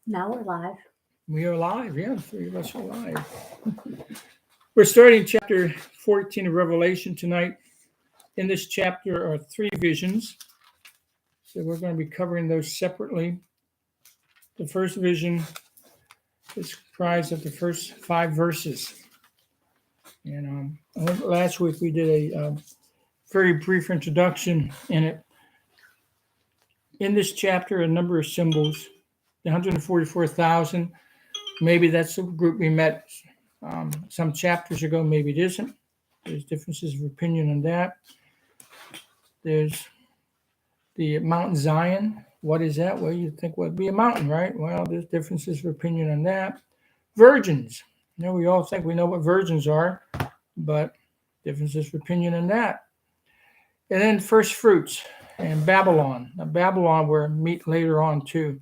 Now we're live. We are live. Yeah, the three of us are live. We're starting chapter 14 of Revelation tonight. In this chapter are three visions. So we're going to be covering those separately. The first vision is comprised of the first 5 verses. And I think last week we did a very brief introduction in it. In this chapter, a number of symbols. The 144,000, maybe that's the group we met some chapters ago, maybe it isn't. There's differences of opinion on that. There's the Mount Zion. What is that? Well, you'd think would be a mountain, right? Well, there's differences of opinion on that. Virgins. We all think we know what virgins are, but differences of opinion on that. And then first fruits and Babylon. Now, Babylon we'll meet later on too.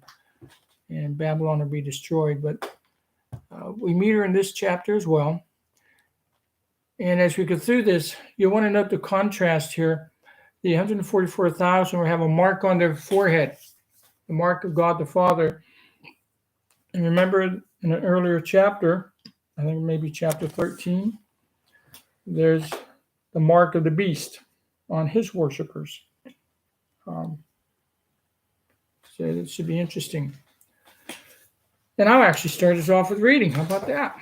And Babylon will be destroyed, but we meet her in this chapter as well. And as we go through this, you want to note the contrast here. The 144,000 will have a mark on their forehead, the mark of God the Father. And remember in an earlier chapter, I think maybe chapter 13, there's the mark of the beast on his worshipers. So it should be interesting. And I'll actually start us off with reading. How about that?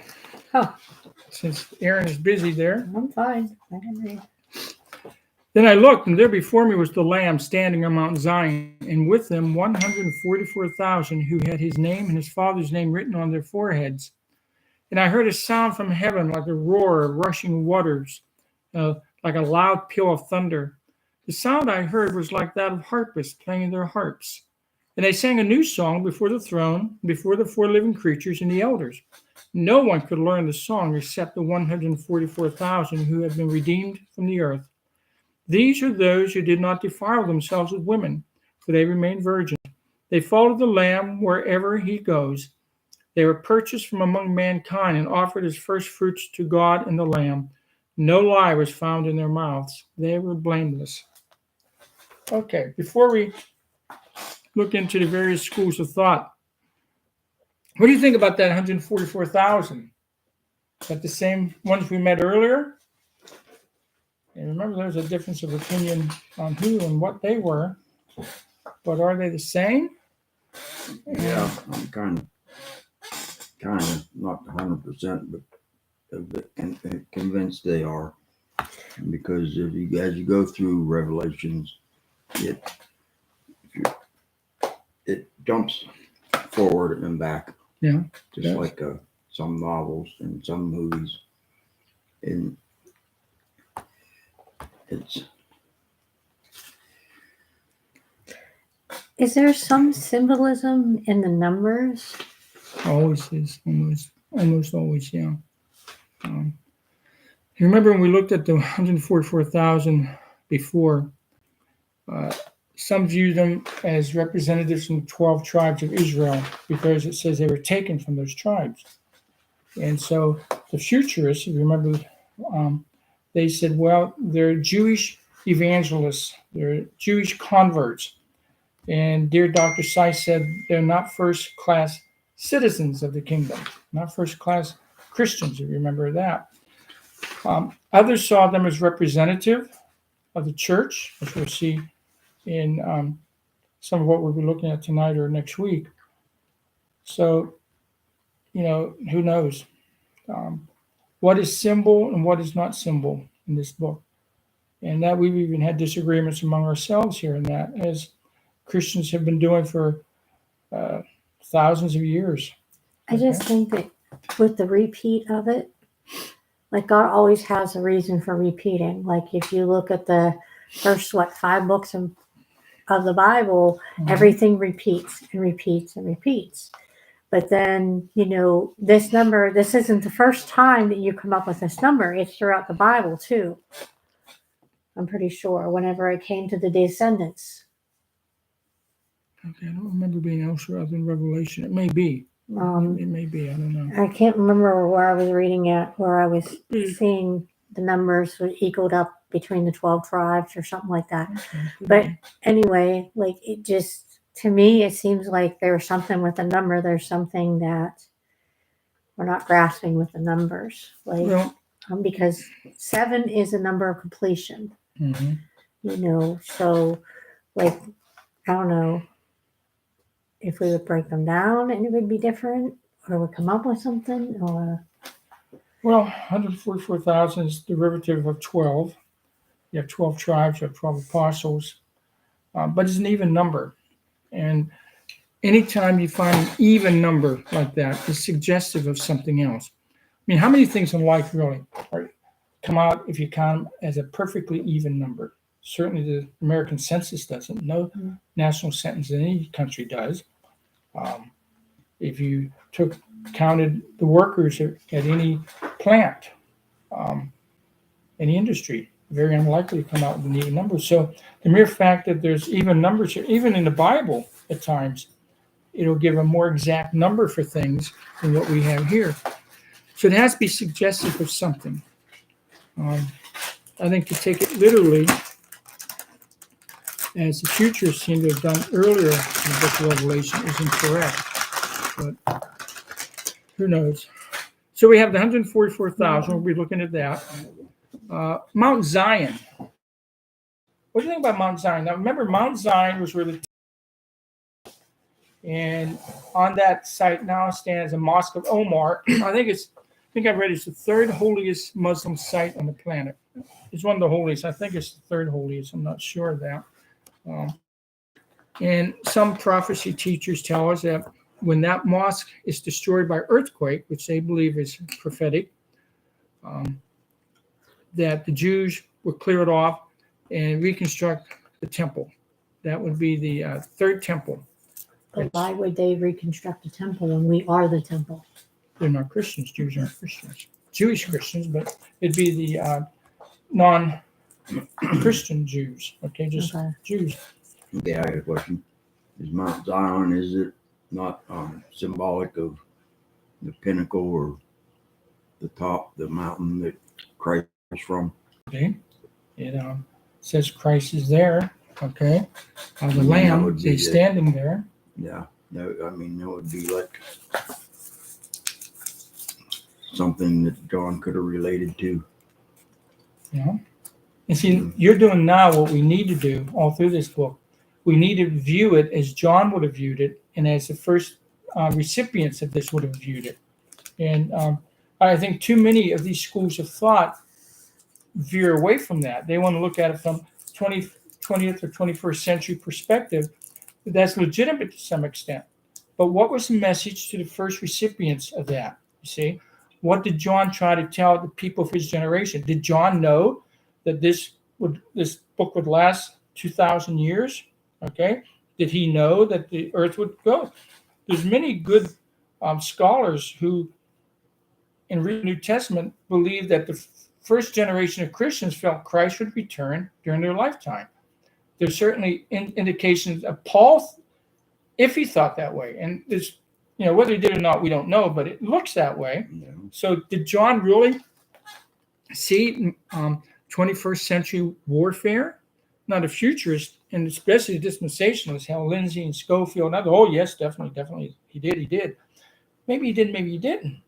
Oh, Since Aaron is busy there. I'm fine. I can read. Then I looked, and there before me was the Lamb standing on Mount Zion, and with them 144,000 who had his name and his father's name written on their foreheads. And I heard a sound from heaven like a roar of rushing waters, like a loud peal of thunder. The sound I heard was like that of harpists playing their harps. And they sang a new song before the throne, before the 4 living creatures and the elders. No one could learn the song except the 144,000 who had been redeemed from the earth. These are those who did not defile themselves with women, for they remained virgins. They followed the Lamb wherever he goes. They were purchased from among mankind and offered as first fruits to God and the Lamb. No lie was found in their mouths. They were blameless. Okay, before we look into the various schools of thought, what do you think about that 144,000? Is that the same ones we met earlier? And remember, there's a difference of opinion on who and what they were. But are they the same? Yeah, I'm kind of not 100%, but convinced they are. Because as you go through Revelations, it jumps forward and back. Yeah. Just like some novels and some movies. And Is there some symbolism in the numbers? Always is. Almost always, yeah. You remember when we looked at the 144,000 before, some view them as representatives from the 12 tribes of Israel because it says they were taken from those tribes. And so the futurists, if you remember, they said, well, they're Jewish evangelists, they're Jewish converts. And dear Dr. Seiss said they're not first-class citizens of the kingdom, not first-class Christians, if you remember that. Others saw them as representative of the church, as we'll see in some of what we'll be looking at tonight or next week. So, who knows? What is symbol and what is not symbol in this book? And that we've even had disagreements among ourselves here in that, as Christians have been doing for thousands of years. I just think that with the repeat of it, like God always has a reason for repeating. Like if you look at the first, 5 books of the Bible, everything repeats and repeats and repeats. But then, this number, this isn't the first time that you come up with this number. It's throughout the Bible too. I'm pretty sure whenever I came to the descendants. Okay, I don't remember being elsewhere other than Revelation. It may be. It may be. I don't know. I can't remember where I was reading it, where I was seeing the numbers equaled up between the 12 tribes or something like that. Okay. But anyway, like it just, to me, it seems like there's something with the number. There's something that we're not grasping with the numbers. Like, Well, because 7 is a number of completion, mhm. so like, I don't know if we would break them down and it would be different, or would come up with something, or 144,000 is derivative of 12. You have 12 tribes, you have 12 apostles, but it's an even number. And anytime you find an even number like that, it's suggestive of something else. I mean, how many things in life really come out if you count them as a perfectly even number? Certainly the American census doesn't. No national census in any country does. If you counted the workers at any plant, any industry, very unlikely to come out with an even number. So the mere fact that there's even numbers here, even in the Bible at times, it'll give a more exact number for things than what we have here. So it has to be suggestive of something. I think to take it literally, as the futurists seem to have done earlier in the book of Revelation, is incorrect. But who knows? So we have the 144,000. We'll be looking at that. Mount Zion. What do you think about Mount Zion? Now, remember, Mount Zion was where and on that site now stands a Mosque of Omar. I think I read it's the third holiest Muslim site on the planet. It's one of the holiest. I think it's the third holiest. I'm not sure of that. And some prophecy teachers tell us that when that mosque is destroyed by earthquake, which they believe is prophetic, that the Jews will clear it off and reconstruct the temple. That would be the third temple. but why would they reconstruct a temple when we are the temple? They're not Christians. Jews aren't Christians. Jewish Christians, but it'd be the non-Christian Jews. Okay, just Okay. Jews. Yeah, I got a question. Is Mount Zion, is it not symbolic of the pinnacle or the top, the mountain that Christ was from? Okay, it says Christ is there. Okay, the that Lamb would be is the- standing there. Yeah, that would be like something that John could have related to. And see, you're doing now what we need to do all through this book. We need to view it as John would have viewed it, and as the first recipients of this would have viewed it. And I think too many of these schools of thought veer away from that. They want to look at it from 20th or 21st century perspective. That's legitimate to some extent. But what was the message to the first recipients of that? You see, what did John try to tell the people of his generation? Did John know that this book would last 2,000 years? Okay. Did he know that the earth would go? There's many good scholars who, in reading the New Testament, believe that the first generation of Christians felt Christ would return during their lifetime. There's certainly indications of Paul, if he thought that way, and there's, whether he did or not, we don't know, but it looks that way. Yeah. So did John really see 21st century warfare? Not a futurist, and especially a dispensationalist, Hal Lindsey and Schofield. Oh, yes, definitely, he did. Maybe he did, maybe he didn't.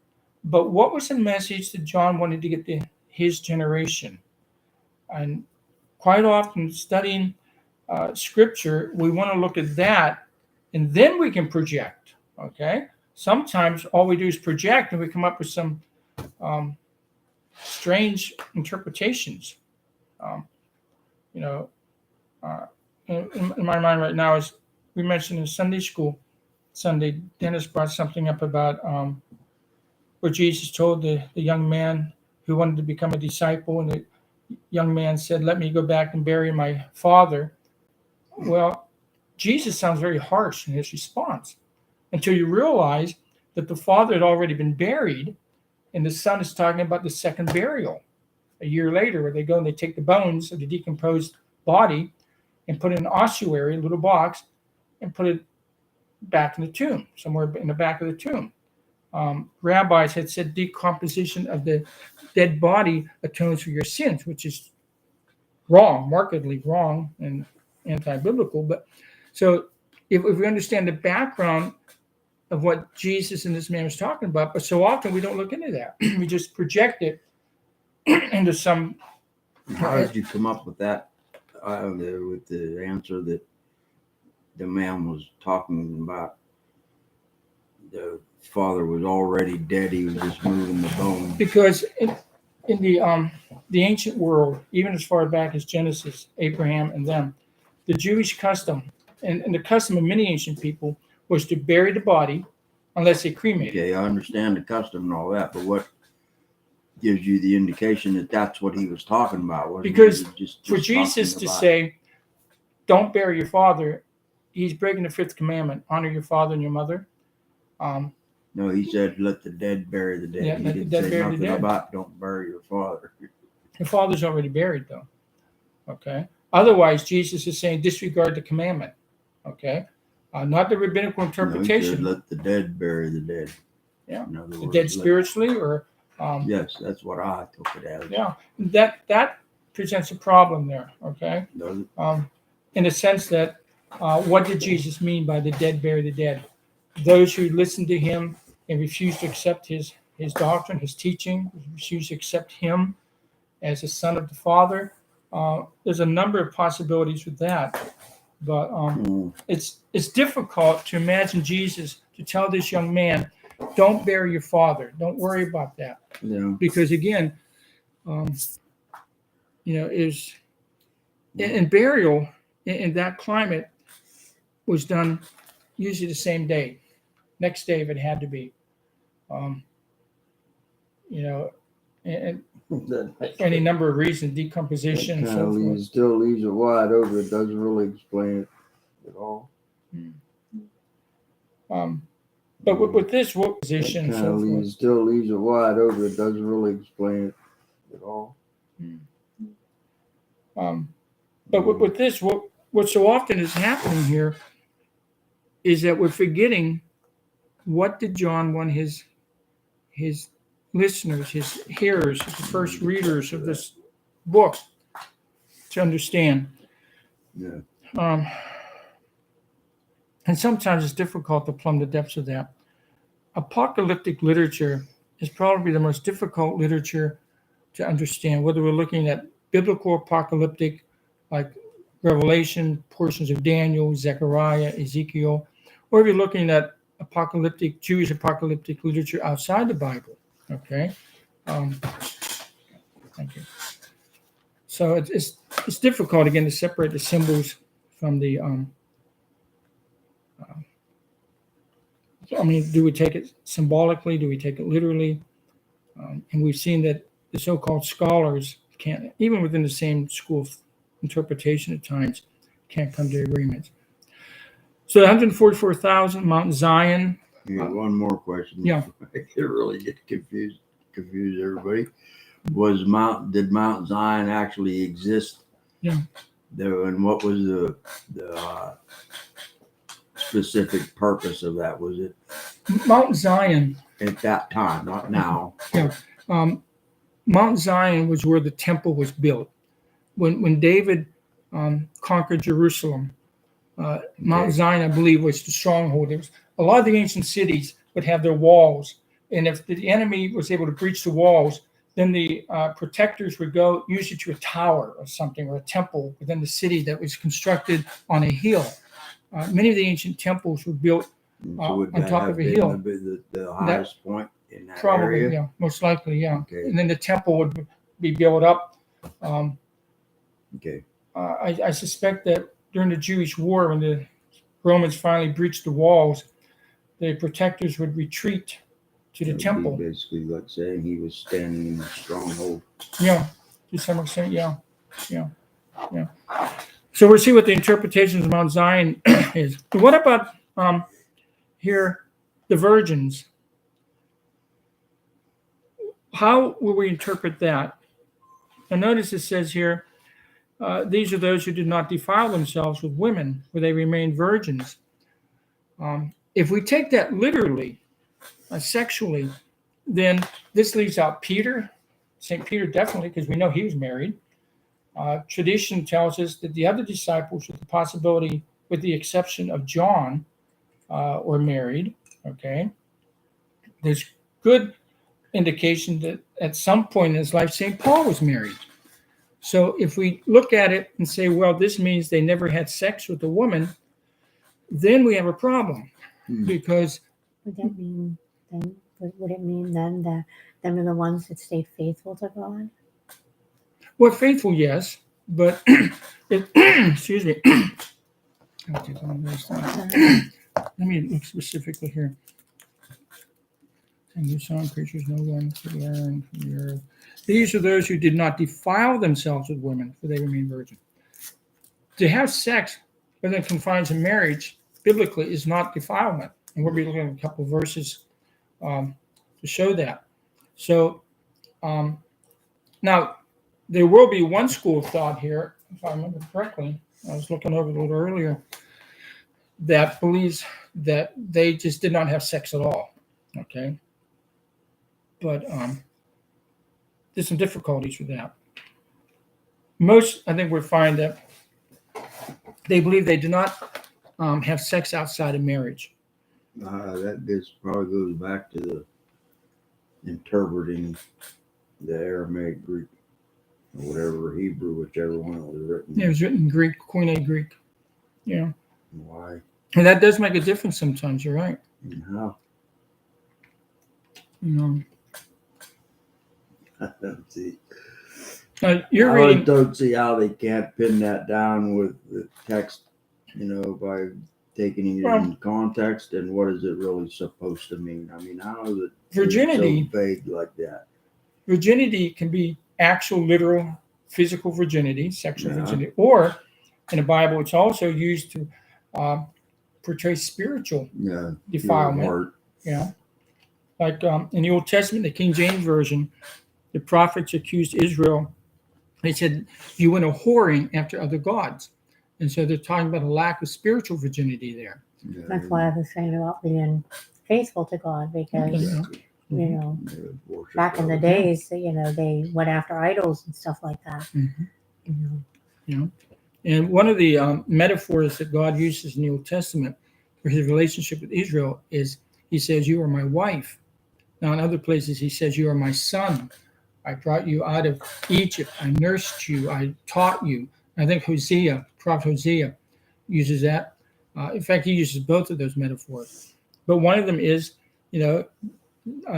But what was the message that John wanted to get to his generation? And quite often, studying Scripture, we want to look at that, and then we can project. Okay. Sometimes all we do is project, and we come up with some strange interpretations. In my mind right now is, we mentioned in Sunday school Sunday, Dennis brought something up about where Jesus told the young man who wanted to become a disciple, and the young man said, "Let me go back and bury my father." Well, Jesus sounds very harsh in his response until you realize that the father had already been buried, and the son is talking about the second burial a year later, where they go and they take the bones of the decomposed body and put it in an ossuary, a little box, and put it back in the tomb, somewhere in the back of the tomb. Rabbis had said decomposition of the dead body atones for your sins, which is wrong, markedly wrong and anti-biblical. But so if we understand the background of what Jesus and this man was talking about, but so often we don't look into that. We just project it into some. How did you come up with that? With the answer that the man was talking about, the father was already dead. He was just moving the bone. Because in the ancient world, even as far back as Genesis, Abraham and them, the Jewish custom and the custom of many ancient people was to bury the body unless they cremated. Okay, I understand the custom and all that, but what gives you the indication that that's what he was talking about? Wasn't Because he just For Jesus talking to about- say, "Don't bury your father," he's breaking the fifth commandment: honor your father and your mother. No, he said, "Let the dead bury the dead." Yeah, He let the didn't dead say bury the nothing dead. about "Don't bury your father." Your father's already buried, though. Okay. Otherwise, Jesus is saying disregard the commandment. Okay. Not the rabbinical No, he interpretation. said, "Let the dead bury the dead." Yeah. In other The words, dead let- spiritually, or Yes, that's what I took it as. yeah, that presents a problem there. Okay. Does it? In the sense that what did Jesus mean by the dead bury the dead? Those who listened to him and refused to accept his doctrine, his teaching, refused to accept him as a son of the Father. There's a number of possibilities with that, but it's difficult to imagine Jesus to tell this young man, "Don't bury your father. Don't worry about that," Yeah. because again, is and burial in that climate was done usually the same day, next day if it had to be, and for any number of reasons, decomposition and so forth. Still leaves it wide open. It doesn't really explain it at all. But with this position and so forth. Still leaves it wide open. It doesn't really explain it at all. But with this, what so often is happening here is that we're forgetting what did John want his listeners, his hearers, his first readers of this book to understand. Yeah. And sometimes it's difficult to plumb the depths of that. Apocalyptic literature is probably the most difficult literature to understand, whether we're looking at biblical apocalyptic, like Revelation, portions of Daniel, Zechariah, Ezekiel, or if you're looking at Jewish apocalyptic literature outside the Bible. Okay. Thank you. So it's difficult again to separate the symbols from the. Do we take it symbolically? Do we take it literally? And we've seen that the so-called scholars can't, even within the same school of interpretation at times, can't come to agreements. So 144,000, Mount Zion. Yeah, one more question. Yeah. It really get confuse everybody. Did Mount Zion actually exist? Yeah. There, and what was the specific purpose of that? Was it Mount Zion. at that time, not now? Mount Zion was where the temple was built. When David conquered Jerusalem, Mount Zion, I believe, was the stronghold. There was a lot of the ancient cities would have their walls, and if the enemy was able to breach the walls, then the protectors would go usually to a tower or something, or a temple within the city that was constructed on a hill. Many of the ancient temples were built Would on that top have of a been hill. the highest point in that Probably, area? yeah, most likely, yeah. Okay. And then the temple would be built up. Okay. I suspect that during the Jewish war, when the Romans finally breached the walls, the protectors would retreat to the That would be temple. basically like saying he was standing in a stronghold. Yeah, to some extent, yeah. So we'll see what the interpretations of Mount Zion is. But what about here, the virgins? How will we interpret that? And notice it says here, these are those who did not defile themselves with women, for they remained virgins. If we take that literally, sexually, then this leaves out Peter, St. Peter definitely, because we know he was married. Tradition tells us that the other disciples, with the possibility with the exception of John, were married. Okay, there's good indication that at some point in his life, St. Paul was married. So if we look at it and say, well, this means they never had sex with a woman, then we have a problem. Because Would that mean then? Would it mean then that them are the ones that stayed faithful to God? well, faithful, yes, but excuse me. I'll take one of those things. Let me look specifically here. And you saw creatures no one could learn from the earth. These are those who did not defile themselves with women, for they remain virgin. To have sex within the confines of marriage, biblically, is not defilement. And we'll be looking at a couple of verses to show that. So now, there will be one school of thought here, if I remember correctly. I was looking over it a little earlier, that believes that they just did not have sex at all. Okay. But there's some difficulties with that. Most, I think, we'll find that they believe they do not have sex outside of marriage. That this probably goes back to the interpreting the Aramaic Greek or whatever, Hebrew, whichever one it was written. It was written in Greek, Koine Greek. Yeah. Why And that does make a difference sometimes. You're right. and how? You know, I don't see. you're I reading. don't see how they can't pin that down with the text, by taking it in context and what is it really supposed to mean. I mean, how is it Virginity. so vague like that? Virginity can be actual, literal, physical virginity, sexual Yeah. virginity, or in the Bible, it's also used to portray spiritual Yeah, defilement. heart. Yeah, like in the Old Testament, the King James version, the prophets accused Israel. They said, "You went a whoring after other gods," and so they're talking about a lack of spiritual virginity there. Yeah, That's why I was saying about being faithful to God, because Yeah. they would worship back in the God. days, they went after idols and stuff like that. Mhm. You know. And one of the metaphors that God uses in the Old Testament for his relationship with Israel is he says, "You are my wife." Now, in other places, he says, "You are my son. I brought you out of Egypt. I nursed you. I taught you." I think Prophet Hosea uses that. In fact, he uses both of those metaphors. But one of them is, the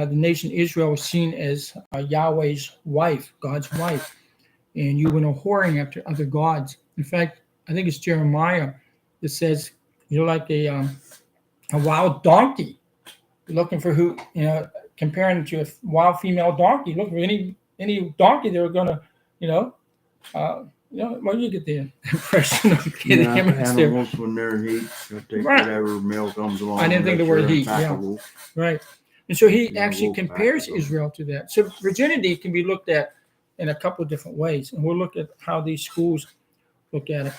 nation Israel was seen as Yahweh's wife, God's wife. And you went a whoring after other gods. In fact, I think it's Jeremiah that says you're like a wild donkey. You're looking for who, comparing it to a wild female donkey. Look for any donkey they were going to, well, you get the impression of the image there. Animals when they're heat, they'll take Right. whatever meal comes along. I didn't think the make word sure heat, it's packable. Right. And so he Yeah, actually we'll back compares it up. Israel to that. So virginity can be looked at in a couple of different ways. And we'll look at how these schools look at it.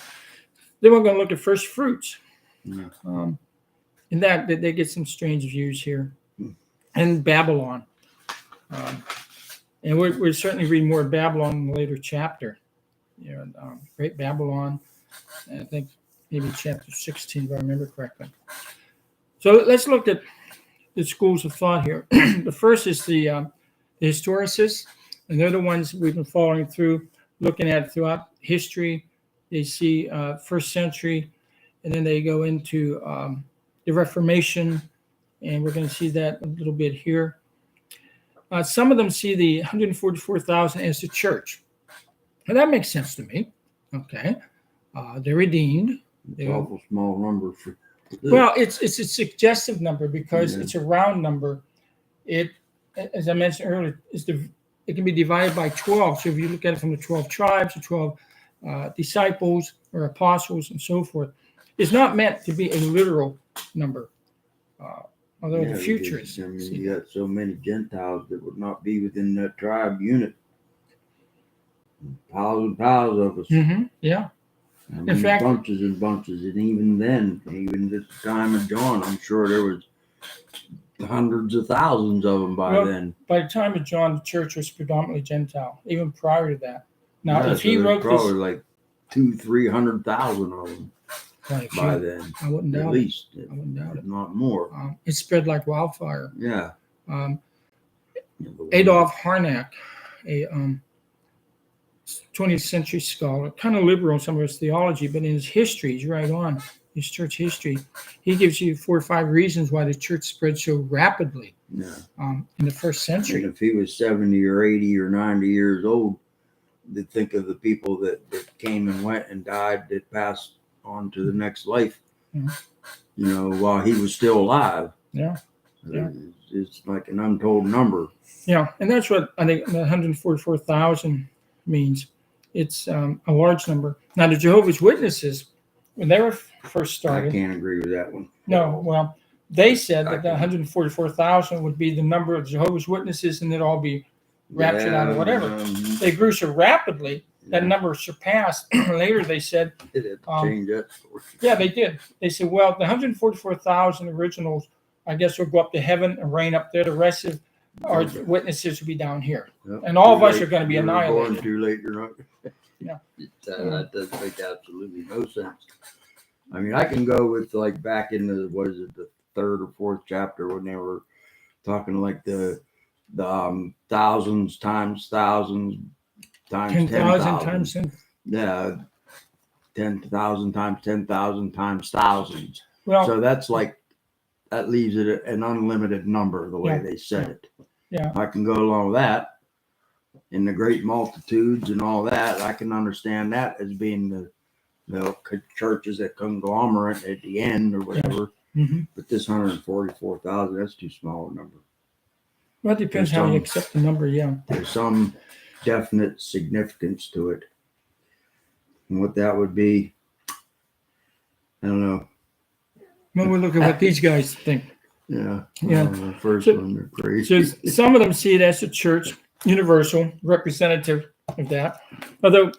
Then we're going to look at first fruits. Yeah. And that they get some strange views here. And Babylon. And we're certainly reading more of Babylon in a later chapter. Great Babylon. And I think maybe chapter 16, if I remember correctly. So let's look at the schools of thought here. The first is the historicists, and they're the ones we've been following through, looking at throughout history. They see first century, and then they go into the Reformation, and we're going to see that a little bit here. Some of them see the 144,000 as the church. And that makes sense to me. Okay. They're redeemed. It's an awful small number for. Well, it's a suggestive number because Yeah. it's a round number. It, as I mentioned earlier, it can be divided by 12. So if you look at it from the 12 tribes, the 12 disciples or apostles and so forth, it's not meant to be a literal number. Although Yeah, the futurists. I mean, you got so many Gentiles that would not be within that tribe unit. Piles and piles of us. Yeah. I mean, fact- bunches and bunches, and even then, even at the time of John, I'm sure there was hundreds of thousands of them by Well, then. By the time of John, the church was predominantly Gentile, even prior to that. Now, Yeah, if he so there's wrote probably this, like 200,000-300,000 of them. quite a by few. then, I wouldn't at doubt least, it. I wouldn't doubt if it. not more. It spread like wildfire. Yeah. Adolf Harnack, a 20th century scholar, kind of liberal in some of his theology, but in his history, he's right on, his church history, he gives you 4 or 5 reasons why the church spread so rapidly Yeah. in the first century. And if he was 70 or 80 or 90 years old, to think of the people that came and went and died, that passed on to the next life, Mhm. you know, while he was still alive. Yeah. Yeah. It's like an untold number. Yeah, and that's what I think the 144,000 means. It's a large number. Now, the Jehovah's Witnesses, when they were first I started, can't agree with that one. no, well, they said I that the can- 144,000 would be the number of Jehovah's Witnesses, and they'd all be raptured out or whatever. Yeah, They grew so rapidly that yeah. number surpassed. Later, they said, They'd have to um, change that. yeah, they did. They said, well, the 144,000 originals, I guess, will go up to heaven and reign up there. The rest of our witnesses will be down here. Yep. and all of Too us late. are gonna be You were born annihilated. Too late, you're not. Yeah. That doesn't make absolutely no sense. I mean, I can go with like back in the, what is it, the 3rd or 4th chapter when they were talking like the thousands times thousands times 10,000 10,000 times 10. Yeah, 10,000 times 10,000 times thousands. Well, So that's like, that leaves it an unlimited number the way Yeah. they said it. Yeah. I can go along with that. In the great multitudes and all that, I can understand that as being the churches that conglomerate at the end or whatever. mhm. But this 144,000, that's too small a number. Well, it depends There's how you some- accept the number. Yeah. There's some definite significance to it. And what that would be, I don't know. Well, we'll look at what these guys think. Yeah. Yeah. The first So- one, they're crazy. So some of them see it as a church universal representative of that, although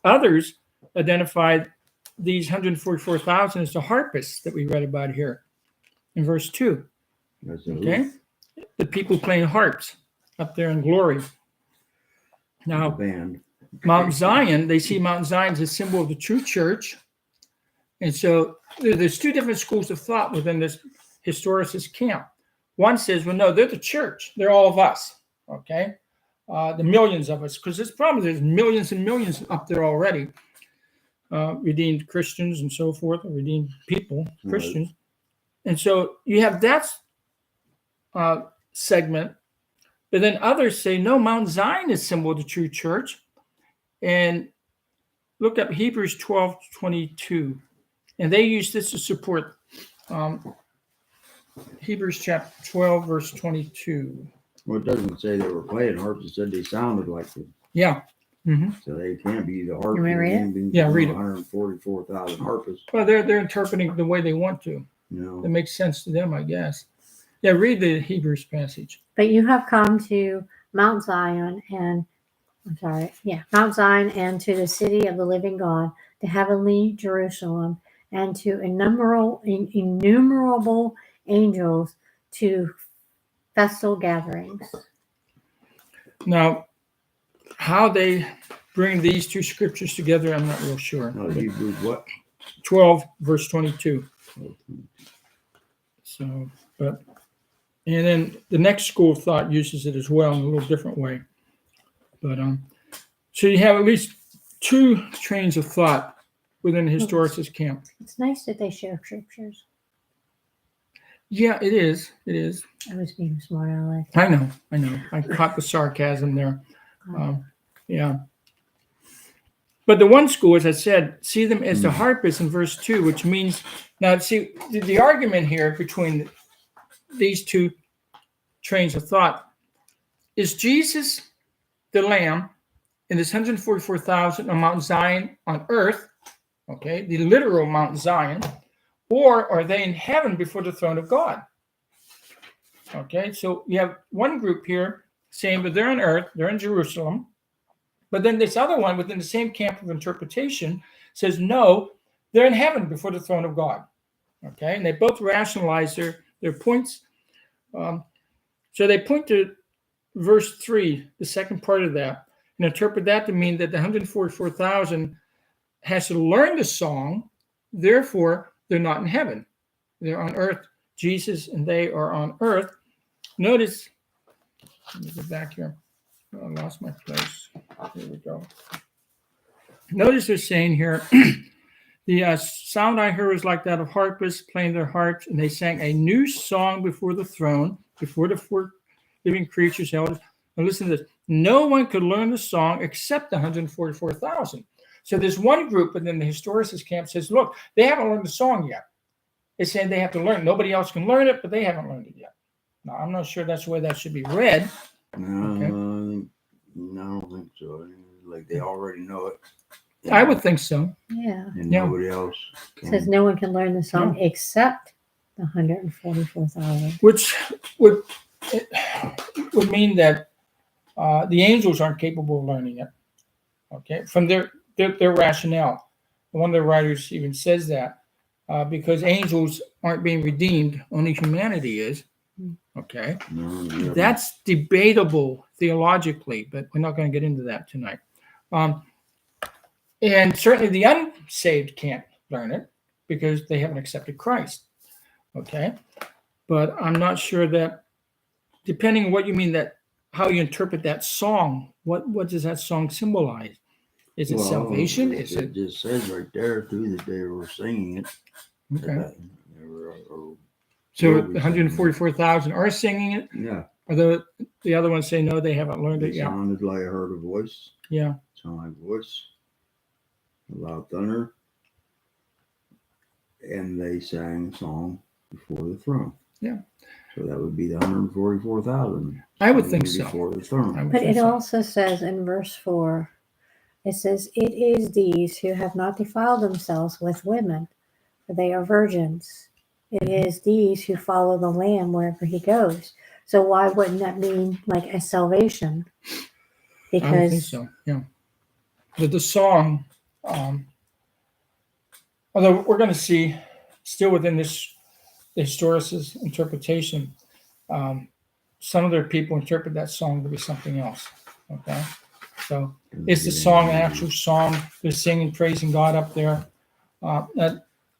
others identified these 144,000 as the harpists that we read about here in verse 2. That's a- Okay, the people playing harps up there in glory. the Now, band. Mount Zion, they see Mount Zion as a symbol of the true church. And so there's 2 different schools of thought within this historicist camp. One says, well, no, they're the church. They're all of us, okay? The millions of us, because it's probably there's millions and millions up there already. Redeemed Christians and so forth, redeemed people, Right. Christians. And so you have that segment. But then others say, no, Mount Zion is symbol of the true church. And look up Hebrews 12:22. And they use this to support Hebrews chapter 12, verse 22. Well, it doesn't say they were playing harps. It said they sounded like them. Yeah. hmm So they can't be the harp. You wanna read it? Yeah, read it. 144,000 harpists. Well, they're interpreting the way they want to. You know. That makes sense to them, I guess. Yeah, read the Hebrews passage. But you have come to Mount Zion and Mount Zion and to the city of the living God, the heavenly Jerusalem, and to innumerable angels, to festal gatherings. Now, how they bring these 2 scriptures together, I'm not real sure. No, Hebrews what? 12, verse 22. So, but, and then the next school of thought uses it as well in a little different way. But, so you have at least 2 trains of thought within the historicist camp. It's nice that they share scriptures. Yeah, it is. It is. I was being smart aleck. I know. I caught the sarcasm there. Yeah. But the one school, as I said, see them as the harpists in verse 2, which means, now see, the argument here between these 2 trains of thought is Jesus the Lamb in this 144,000 on Mount Zion on earth, okay, the literal Mount Zion, or are they in heaven before the throne of God? Okay, so you have one group here saying that they're on earth, they're in Jerusalem, but then this other one within the same camp of interpretation says, no, they're in heaven before the throne of God. Okay, and they both rationalize their points. So they point to verse 3, the second part of that, and interpret that to mean that the 144,000 has to learn the song therefore they're not in heaven. They're on earth. Jesus and they are on earth. Notice, let me go back here. Oh, I lost my place. Here we go. Notice they're saying here, the sound I heard was like that of harpists playing their harps, and they sang a new song before the throne, before the four living creatures held. Now listen to this. No one could learn the song except the 144,000. So there's one group, and then the historicist camp says, look, they haven't learned the song yet. They're saying they have to learn. Nobody else can learn it, but they haven't learned it yet. Now, I'm not sure that's the way that should be read. No, Okay. no, I don't think so. Like they already know it. I would think so. Yeah. And Yeah. nobody else It says can. no one can learn the song except the 144,000. Which would mean that the angels aren't capable of learning it. Okay, from their rationale. One of the writers even says that because angels aren't being redeemed, only humanity is. Okay, No, that's debatable theologically, but we're not going to get into that tonight. And certainly the unsaved can't learn it because they haven't accepted Christ. Okay, but I'm not sure that, depending on what you mean, that how you interpret that song, what does that song symbolize? Is it well, salvation? Is it it just says right there too that they were singing it. okay? That they were, So will the be 144,000 are singing it. yeah, Are the other ones say no, they haven't learned it it yet? sounded like I heard a voice. Yeah. Sounded like a voice, a loud thunder, and they sang a song before the throne. Yeah. So that would be the 144,000. I would think so. Before the throne. I would But think it so. also says in verse 4, it says, it is these who have not defiled themselves with women, for they are virgins. It is these who follow the Lamb wherever he goes. So why wouldn't that mean like a salvation? I would think Because so. Yeah. But the song, although we're going to see, still within this historicist interpretation, some of their people interpret that song to be something else. Okay, so is the song an actual song? They're singing, praising God up there.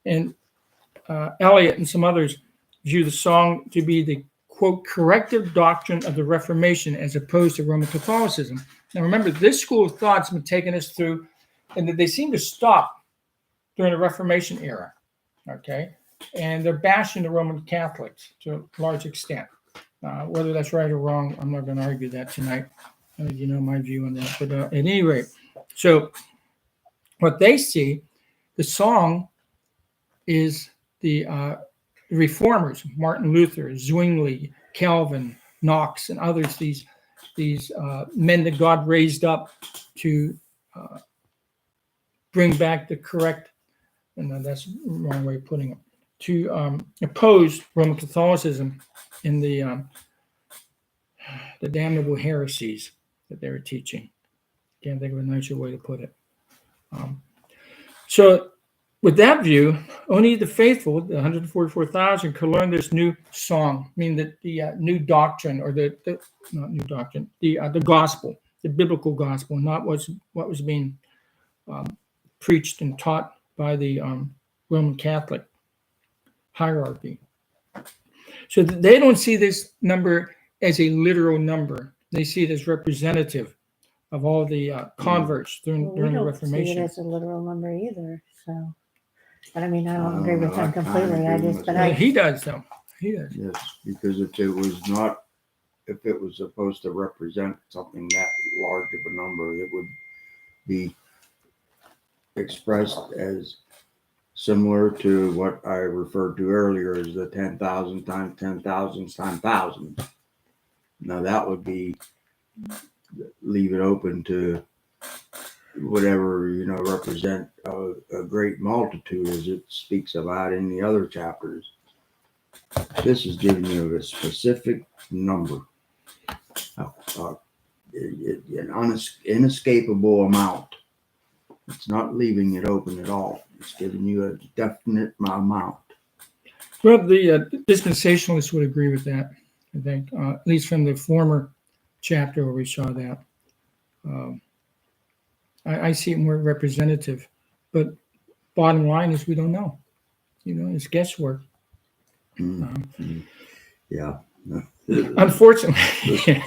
And Eliot and some others view the song to be the, quote, corrective doctrine of the Reformation as opposed to Roman Catholicism. Now remember, this school of thought's been taking us through, and that they seem to stop during the Reformation era. Okay, and they're bashing the Roman Catholics to a large extent. Whether that's right or wrong, I'm not going to argue that tonight. You know my view on that. But at any rate, so what they see, the song is the reformers, Martin Luther, Zwingli, Calvin, Knox, and others, these men that God raised up to bring back the correct, and that's the wrong way of putting it, to oppose Roman Catholicism in the damnable heresies that they were teaching. Can't think of a nicer way to put it. So with that view, only the faithful, the 144,000, could learn this new song, meaning that the new doctrine, or the not new doctrine, the gospel, the biblical gospel, not what was being preached and taught by the Roman Catholic hierarchy. So they don't see this number as a literal number. They see it as representative of all the converts during we the don't see Reformation. it as a literal number either. So, but I mean, I don't agree I with don't know. them I kinda completely. I agree just, with but that. He does, though. He does. Yes, because if it was supposed to represent something that large of a number, it would be expressed as similar to what I referred to earlier as the 10,000 times 10,000 times thousands. Now that would be leave it open to whatever, represent a great multitude as it speaks about in the other chapters. This is giving you a specific number, an inescapable amount. It's not leaving it open at all. It's giving you a definite amount. Well, the dispensationalists would agree with that, I think, at least from the former chapter where we saw that. I see it more representative, but bottom line is we don't know. It's guesswork. Yeah. Unfortunately.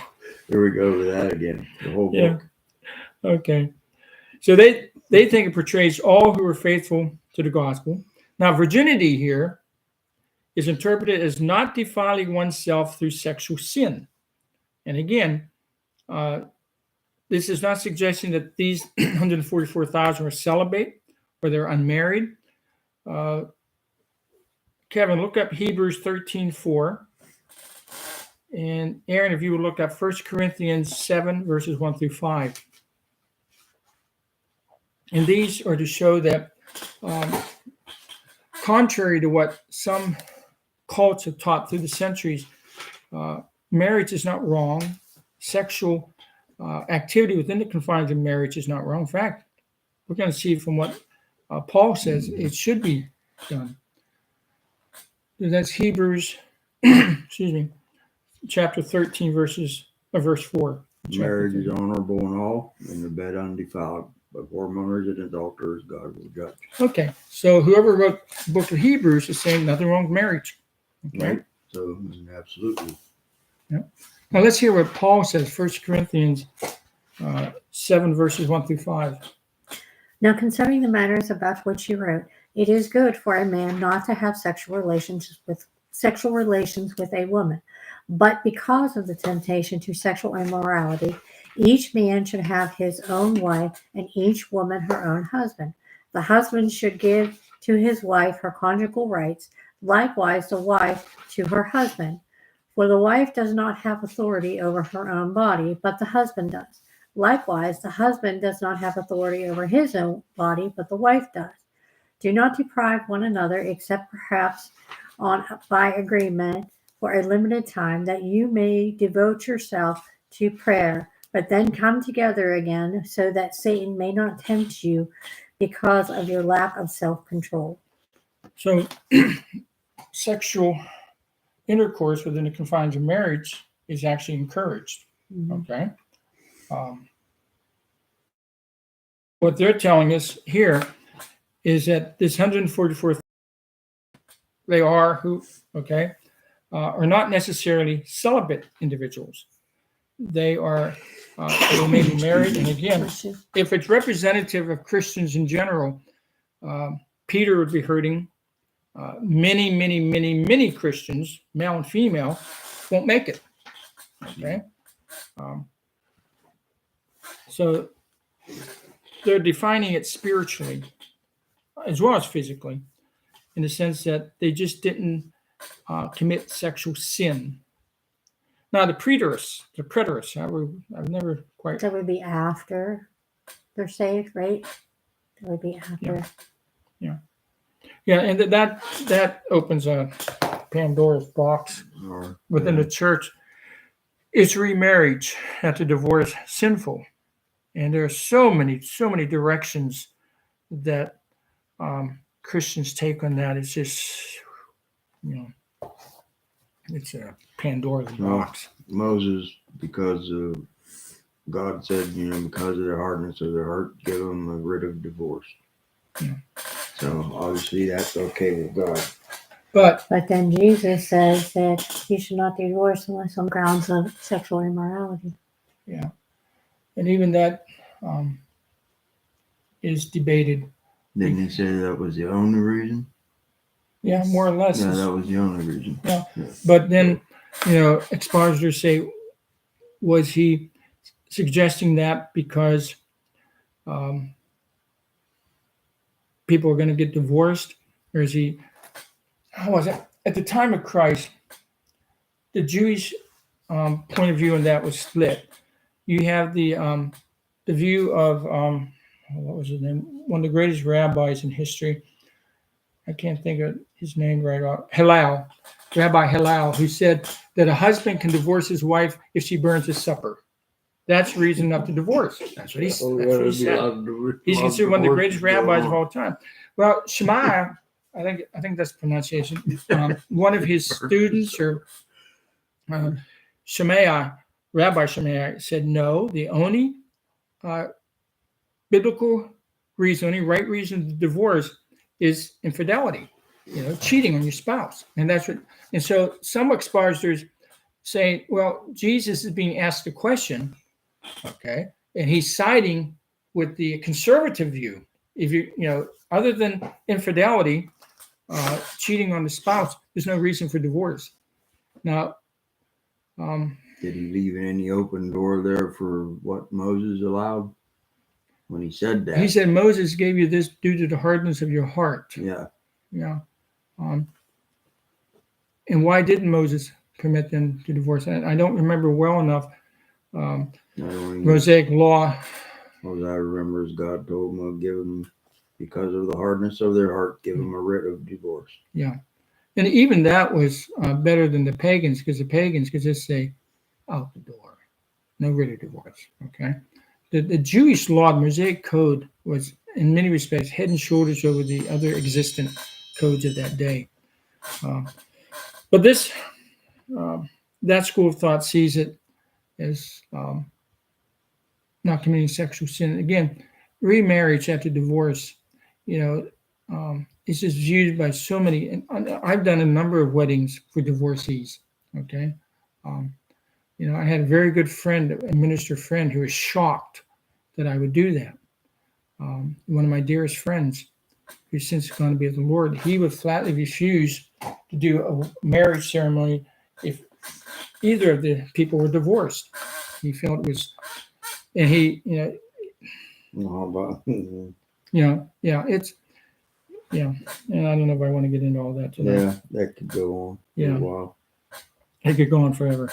Here we go with that again. The whole Yeah. book. Okay. So they think it portrays all who are faithful to the gospel. Now, virginity here is interpreted as not defiling oneself through sexual sin. And again, this is not suggesting that these 144,000 are celibate or they're unmarried. Kevin, look up Hebrews 13:4. And Aaron, if you would look up 1 Corinthians 7, verses 1 through 5. And these are to show that contrary to what some cults have taught through the centuries, marriage is not wrong. Sexual activity within the confines of marriage is not wrong. In fact, we're going to see from what Paul says it should be done. That's Hebrews, excuse me, chapter 13, verse 4. Marriage is honorable in all, and the bed undefiled. But whoremongers and adulterers, God will judge. Okay, so whoever wrote the book of Hebrews is saying nothing wrong with marriage. Okay? Right? So, absolutely. Now let's hear what Paul says, 1 Corinthians 7, verses 1 through 5. Now concerning the matters about which you wrote, it is good for a man not to have sexual relations with a woman. But because of the temptation to sexual immorality, each man should have his own wife, and each woman her own husband. The husband should give to his wife her conjugal rights, likewise the wife to her husband. For the wife does not have authority over her own body, but the husband does. Likewise, the husband does not have authority over his own body, but the wife does. Do not deprive one another, except perhaps by agreement for a limited time, that you may devote yourself to prayer, but then come together again, so that Satan may not tempt you because of your lack of self-control. So sexual intercourse within the confines of marriage is actually encouraged. Okay. What they're telling us here is that this 144, they are not necessarily celibate individuals. They may be married. And again, if it's representative of Christians in general, Peter would be hurting. Many Christians, male and female, won't make it. Okay. So they're defining it spiritually as well as physically, in the sense that they just didn't commit sexual sin. Now, the preterists, I've never quite. That would be after they're saved, right? That would be after. Yeah, and that opens a Pandora's box within the church. Is remarriage after divorce sinful? And there are so many directions that Christians take on that. It's just, it's a Pandora's box. Moses, because God said, because of the hardness of their heart, give them a writ of divorce. Yeah. So obviously that's okay with God. But then Jesus says that you should not divorce unless on grounds of sexual immorality. Yeah. And even that is debated. Didn't he say that was the only reason? Yeah, more or less. Yeah, that was the only reason. Yeah. But then, expositors say, was he suggesting that because people are going to get divorced? Or is he, how was it? At the time of Christ, the Jewish point of view on that was split. You have the view of, what was his name? One of the greatest rabbis in history. I can't think of his name right off. Rabbi Hillel, who said that a husband can divorce his wife if she burns his supper. That's reason enough to divorce. That's what he said. He's considered one of the greatest rabbis of all time. Well, Shammai, I think that's pronunciation. One of his students, or Rabbi Shammai, said no. The only biblical reason, only right reason to divorce is infidelity, cheating on your spouse. And that's what, and so some expositors say, well, Jesus is being asked a question, okay, and he's siding with the conservative view. If other than infidelity, cheating on the spouse, there's no reason for divorce. Now, Did he leave any open door there for what Moses allowed when he said that? he said Moses gave you this due to the hardness of your heart. Yeah. Yeah. And why didn't Moses permit them to divorce? I don't remember well enough. Mosaic law. All I remember is God told them, give them, because of the hardness of their heart, give them a writ of divorce. Yeah. And even that was better than the pagans, because the pagans could just say, out the door. No writ of divorce. Okay. The Jewish law, the Mosaic code, was in many respects head and shoulders over the other existent codes of that day. But this, that school of thought sees it as not committing sexual sin. Again, remarriage after divorce, is just viewed by so many. And I've done a number of weddings for divorcees. Okay. I had a very good friend, a minister friend, who was shocked that I would do that. One of my dearest friends, who's since gone to be with the Lord, he would flatly refuse to do a marriage ceremony if either of the people were divorced. He felt it was, and he, it's, and I don't know if I want to get into all that tonight. Yeah, that could go on for a while. It could go on forever.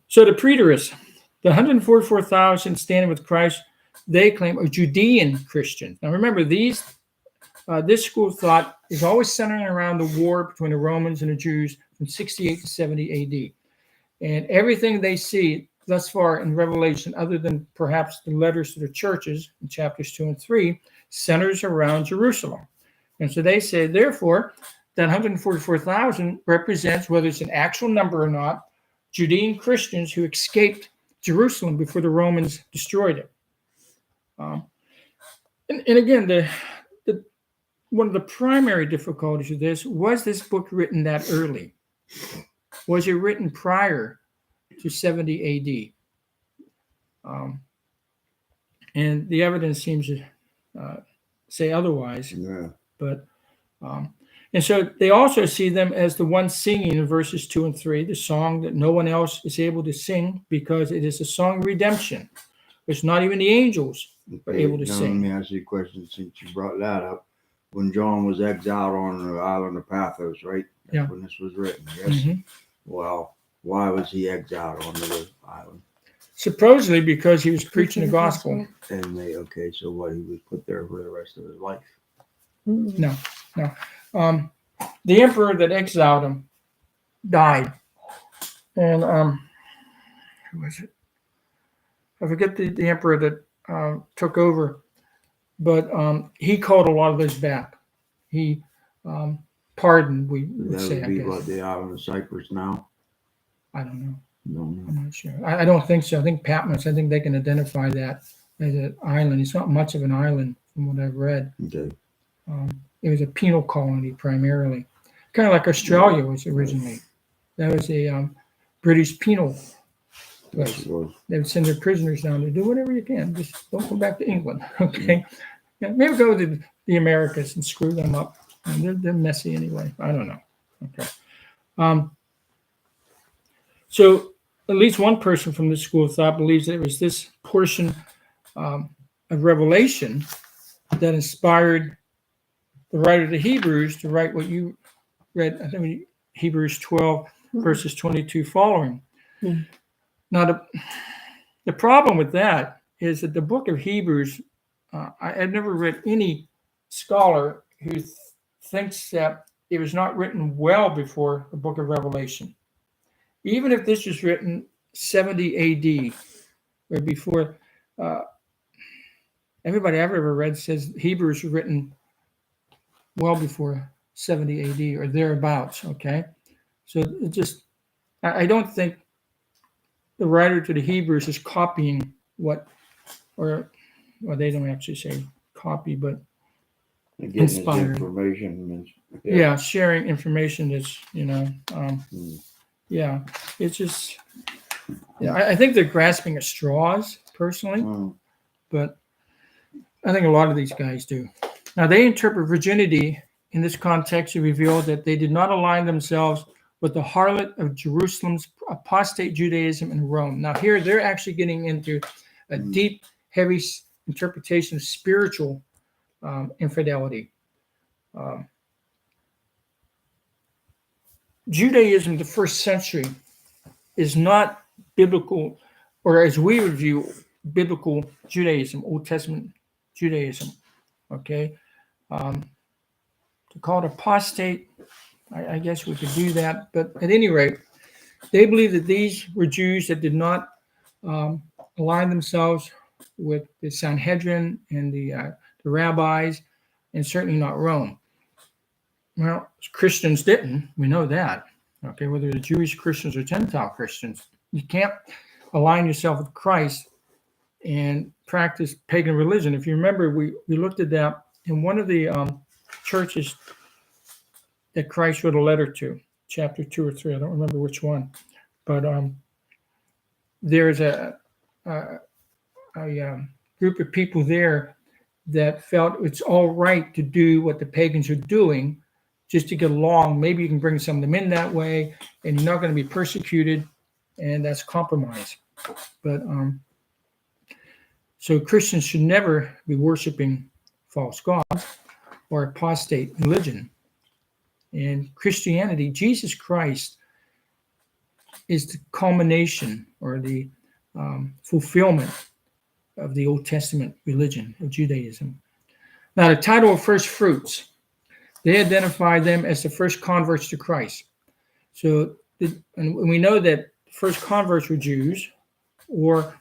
So the preterists, the 144,000 standing with Christ, they claim are Judean Christians. Now remember, this school of thought is always centering around the war between the Romans and the Jews from 68 to 70 AD. And everything they see thus far in Revelation, other than perhaps the letters to the churches in chapters 2 and 3, centers around Jerusalem. And so they say, therefore, that 144,000 represents, whether it's an actual number or not, Judean Christians who escaped Jerusalem before the Romans destroyed it. And again, one of the primary difficulties of this was this book written that early. Was it written prior to 70 AD? And the evidence seems to say otherwise. Yeah. But and so they also see them as the ones singing in verses 2 and 3, the song that no one else is able to sing because it is a song of redemption, which not even the angels are able to sing. Let me ask you a question since you brought that up. When John was exiled on the island of Paphos, right? That's Yeah. when this was written, yes? Mm-hmm. Well, why was he exiled on the island? Supposedly because he was preaching the gospel. And so what, he was put there for the rest of his life? No. The emperor that exiled him died. And who was it? I forget the emperor that took over, but he called a lot of those back. He pardoned, we would say, That I would be guess. what, the island of Cyprus now? I don't know. No. I'm not sure. I don't think so. I think Patmos, I think they can identify that as an island. It's not much of an island from what I've read. Okay. It was a penal colony primarily, kind of like Australia was originally. That was a British penal Yes, place. it was. They would send their prisoners down to do whatever you can. Just don't go back to England, okay? Yeah, maybe go to the Americas and screw them up. And they're messy anyway. I don't know. Okay. So at least one person from the school of thought believes that it was this portion of Revelation that inspired the writer of the Hebrews to write what you read, I think Hebrews 12, verses 22 following. Yeah. Now, the problem with that is that the book of Hebrews, I've never read any scholar who thinks that it was not written well before the book of Revelation. Even if this was written 70 AD or before, everybody I've ever read says Hebrews was written well before 70 AD or thereabouts, okay? So it just, I don't think the writer to the Hebrews is copying what, or well, they don't actually say copy, but And getting his Inspired. information. Yeah, sharing information is, Mm. yeah, it's just, yeah, I think they're grasping at straws personally, Mm. but I think a lot of these guys do. Now, they interpret virginity in this context to reveal that they did not align themselves with the harlot of Jerusalem's apostate Judaism in Rome. Now, here they're actually getting into a deep, heavy interpretation of spiritual infidelity. Judaism, the first century, is not biblical, or as we would view biblical Judaism, Old Testament Judaism. Okay, to call it apostate, I guess we could do that. But at any rate, they believe that these were Jews that did not align themselves with the Sanhedrin and the rabbis, and certainly not Rome. Well, Christians didn't. We know that. Okay, whether they're Jewish Christians or Gentile Christians, you can't align yourself with Christ and practice pagan religion. If you remember, we looked at that in one of the churches that Christ wrote a letter to, chapter 2 or 3. I don't remember which one, but there's a group of people there that felt it's all right to do what the pagans are doing just to get along. Maybe you can bring some of them in that way, and you're not going to be persecuted, and that's compromise. But so Christians should never be worshiping false gods or apostate religion. And Christianity, Jesus Christ, is the culmination or the fulfillment of the Old Testament religion of Judaism. Now, the title of first fruits, they identify them as the first converts to Christ. So, and we know that first converts were Jews or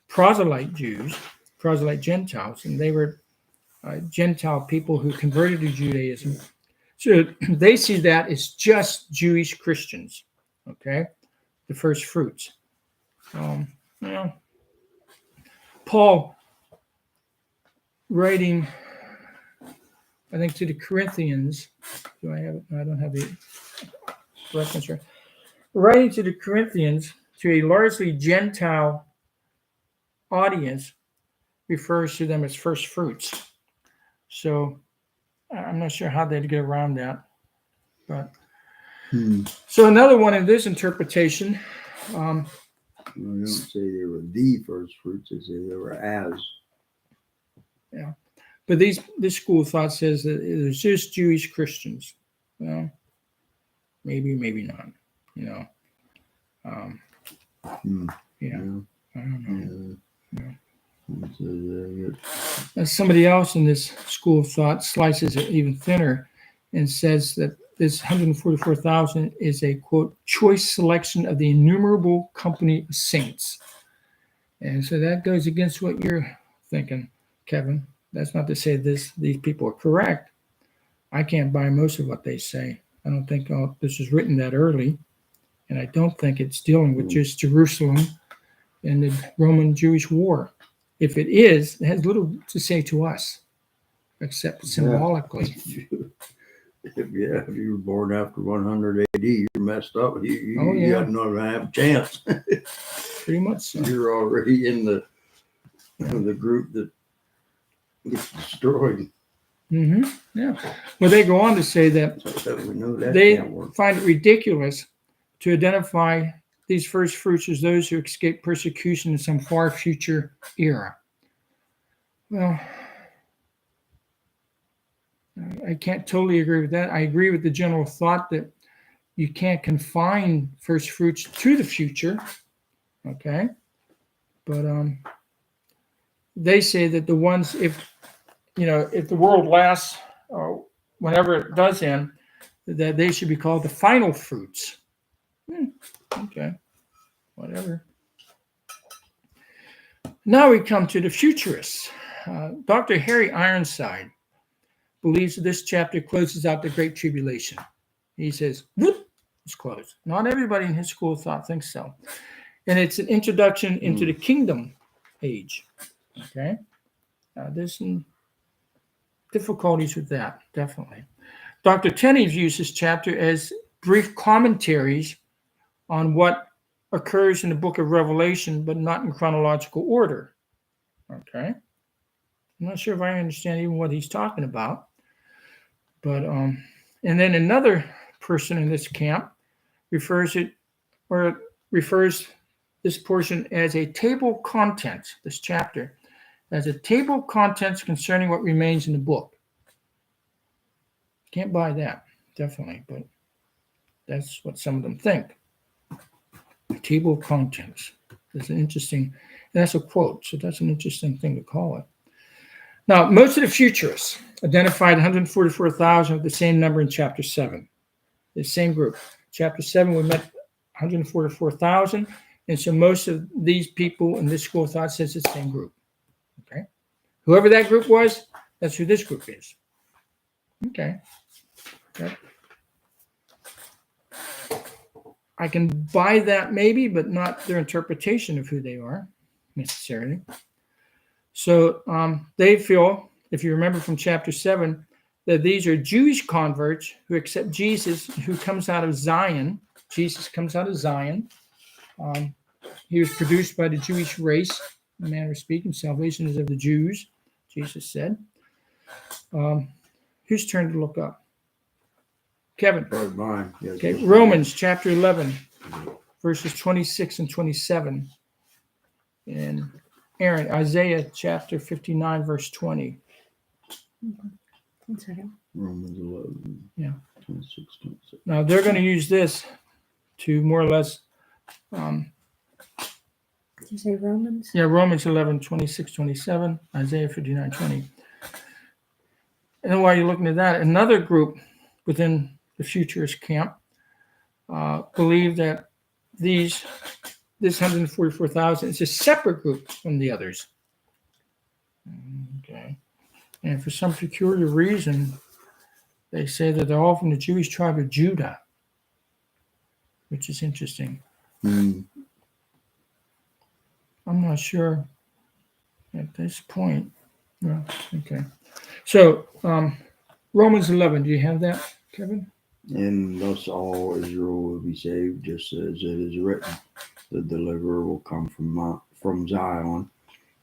proselyte Jews, proselyte Gentiles, and they were Gentile people who converted to Judaism. So they see that as just Jewish Christians, okay, the first fruits. Paul, writing, I think, to the Corinthians, do I have it? No, I don't have the reference here. Writing to the Corinthians, to a largely Gentile audience, refers to them as first fruits. So I'm not sure how they'd get around that. But so another one in this interpretation. They don't say they were the first fruits, they say they were as. Yeah. But this school of thought says that it's just Jewish Christians. Well, maybe not. Yeah. I don't know. Somebody else in this school of thought slices it even thinner and says that this 144,000 is a, quote, choice selection of the innumerable company of saints. And so that goes against what you're thinking, Kevin. That's not to say these people are correct. I can't buy most of what they say. I don't think this was written that early. And I don't think it's dealing with just Jerusalem and the Roman Jewish war. If it is, it has little to say to us, except symbolically. If you were born after 100 AD, you're messed up. You got not gonna have a chance. Pretty much so. You're already in the group that gets destroyed. Mm-hmm. Yeah. Well, they go on to say that So we know that they can't work. find it ridiculous to identify these first fruits as those who escaped persecution in some far future era. Well, I can't totally agree with that. I agree with the general thought that you can't confine first fruits to the future. Okay. But they say that the ones, if the world lasts, or whenever it does end, that they should be called the final fruits. Okay, whatever. Now we come to the futurists. Dr. Harry Ironside believes that this chapter closes out the Great Tribulation. He says, whoop, it's closed. Not everybody in his school of thought thinks so. And it's an introduction into the kingdom age. Okay? Now, this difficulties with that, definitely. Dr. Tenney views this chapter as brief commentaries on what occurs in the book of Revelation, but not in chronological order. Okay? I'm not sure if I understand even what he's talking about. But and then another person in this camp refers this portion as a table of contents, this chapter, as a table of contents concerning what remains in the book. Can't buy that, definitely, but that's what some of them think. A table of contents. That's an interesting, and that's a quote, so that's an interesting thing to call it. Now, most of the futurists identified 144,000 with the same number in chapter 7, the same group. Chapter 7, we met 144,000, and so most of these people in this school of thought says it's the same group. Okay? Whoever that group was, that's who this group is. Okay. Yep. I can buy that maybe, but not their interpretation of who they are necessarily. So they feel, if you remember from chapter 7, that these are Jewish converts who accept Jesus, who comes out of Zion. Jesus comes out of Zion. He was produced by the Jewish race, in a manner of speaking. Salvation is of the Jews, Jesus said. Whose turn to look up? Kevin. That's mine. Yes, Okay, yes. Romans chapter 11, verses 26 and 27. And Aaron, Isaiah chapter 59, verse 20. 1 second. Romans 11. Yeah. 26, 26. Now, they're going to use this to more or less, Did you say Romans? Romans 11, 26, 27, Isaiah 59, 20. And then while you're looking at that, another group within the futurist camp believe that this 144,000 is a separate group from the others. Okay. And for some peculiar reason, they say that they're all from the Jewish tribe of Judah, which is interesting. Hmm. I'm not sure at this point. Yeah, okay. So, Romans 11, do you have that, Kevin? And thus all Israel will be saved, just as it is written. The deliverer will come from Zion.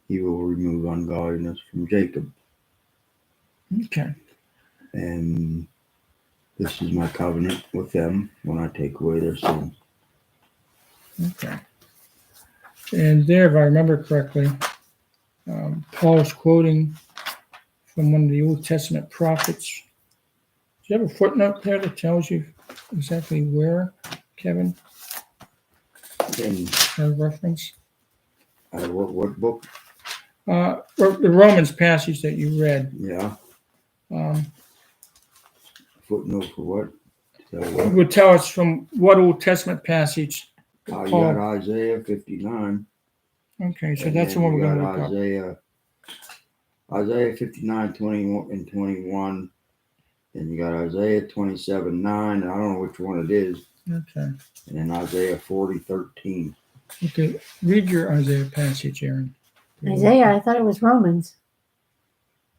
He will remove ungodliness from Jacob. Okay. And this is my covenant with them when I take away their sin. Okay. And there, if I remember correctly, Paul's quoting from one of the Old Testament prophets. Do you have a footnote there that tells you exactly where, Kevin? And A reference? what book? The Romans passage that you read. Yeah. Um, Footnote for what? it would tell us from what Old Testament passage. You Paul. got Isaiah 59. Okay, so and that's the then one we're you going to got look up. Isaiah 59, 21 and 21. And you got Isaiah 27, 9. And I don't know which one it is. Okay. And then Isaiah 40, 13. Okay. Read your Isaiah passage, Aaron. Isaiah, I thought it was Romans.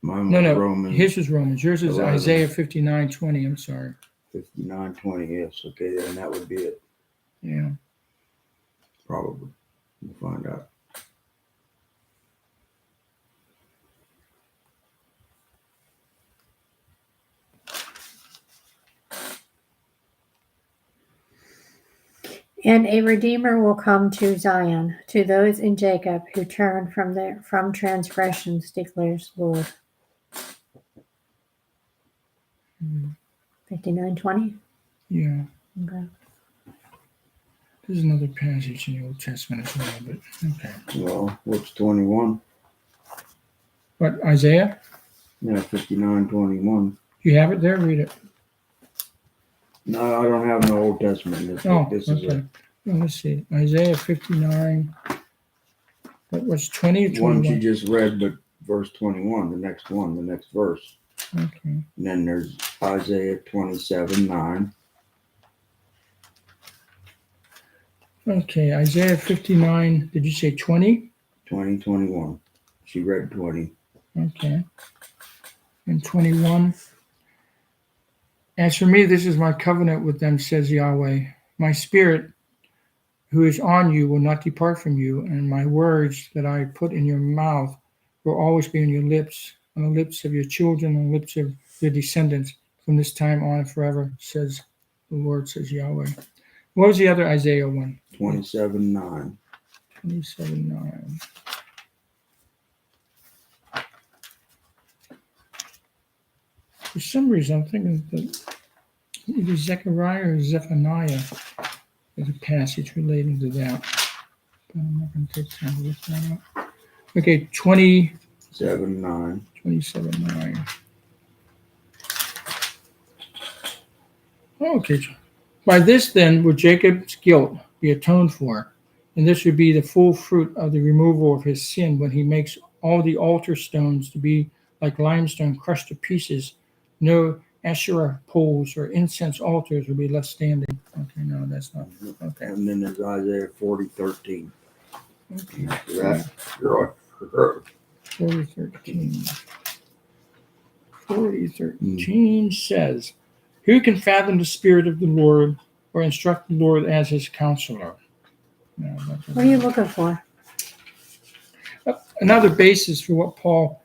Mine was No. Romans His was Romans. Yours is 11. Isaiah 59, 20. I'm sorry. 59, 20. Yes. Okay. Then that would be it. Yeah. Probably. We'll find out. And a redeemer will come to Zion, to those in Jacob who turn from transgressions, declares the Lord. 59:20. Yeah. Okay. There's another passage in the Old Testament as well, but okay. Well, what's 21? What, Isaiah? Yeah, 59, 21. You have it there? Read it. No, I don't have no Old Testament in this Oh, book. This is okay. Well, let's see. Isaiah 59. What was 20 or the one you 21? just read, but verse 21, the next verse. Okay. And then there's Isaiah 27, 9. Okay, Isaiah 59. Did you say 20? 20, 21. She read 20. Okay. and 21. As for me, this is my covenant with them, says Yahweh. My spirit, who is on you, will not depart from you, and my words that I put in your mouth will always be on your lips, on the lips of your children, on the lips of your descendants, from this time on and forever, says the Lord, says Yahweh. What was the other Isaiah one? 27:9. 27:9. For some reason, I'm thinking that either Zechariah or Zephaniah is a passage relating to that. But I'm not going to take time to look that up. Okay, 7:9. 27:9. Okay. By this, then, would Jacob's guilt be atoned for, and this would be the full fruit of the removal of his sin when he makes all the altar stones to be like limestone crushed to pieces. No Asherah poles or incense altars will be left standing. Okay, no, that's not. Okay. And then there's Isaiah 40:13. Okay. That, you're right. 40:13. 40:13 says, who can fathom the spirit of the Lord or instruct the Lord as his counselor? No, What are you looking for? another basis for what Paul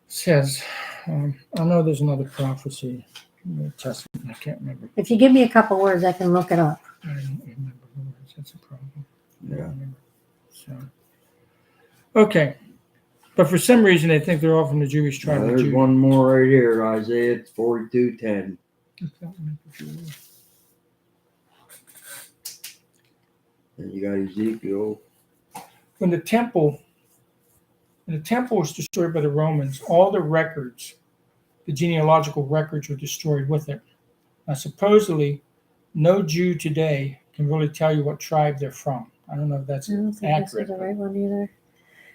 says. I know there's another prophecy in the Testament. I can't remember. If you give me a couple words, I can look it up. I don't remember the words. That's a problem. I don't Yeah. remember. So, okay. But for some reason, they think they're all from the Jewish tribe Now, of there's Judah. one more right here. Isaiah 42:10. And you got Ezekiel. When the temple was destroyed by the Romans, all the records, the genealogical records, were destroyed with it. Now, supposedly, no Jew today can really tell you what tribe they're from. I don't know if that's I don't think this accurate. is the right one either.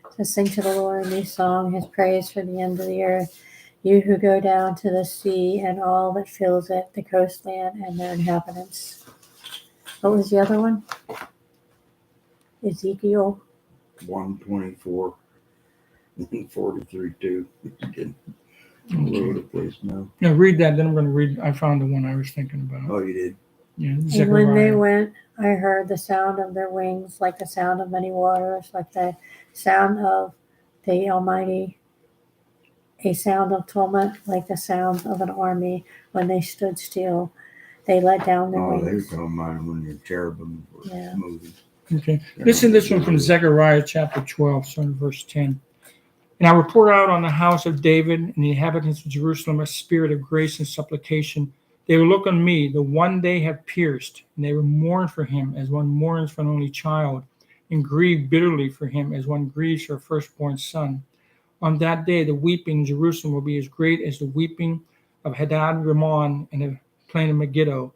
It says, sing to the Lord a new song, his praise for the end of the earth. You who go down to the sea and all that fills it, the coastland and their inhabitants. What was the other one? Ezekiel. 124. 43:2. All over the place now. Now, read that, then I'm going to read. I found the one I was thinking about. Oh, you did. Yeah, And when they Zechariah. went, I heard the sound of their wings, like the sound of many waters, like the sound of the Almighty, a sound of tumult, like the sound of an army when they stood still. They let down their Oh, they were wings. talking about when the cherubim were Yeah. moving. Okay. Listen to this one from Zechariah chapter 12, starting verse 10. And I will pour out on the house of David and the inhabitants of Jerusalem a spirit of grace and supplication. They will look on me, the one they have pierced, and they will mourn for him as one mourns for an only child, and grieve bitterly for him as one grieves for a firstborn son. On that day, the weeping in Jerusalem will be as great as the weeping of Hadad Rimmon in the plain of Megiddo.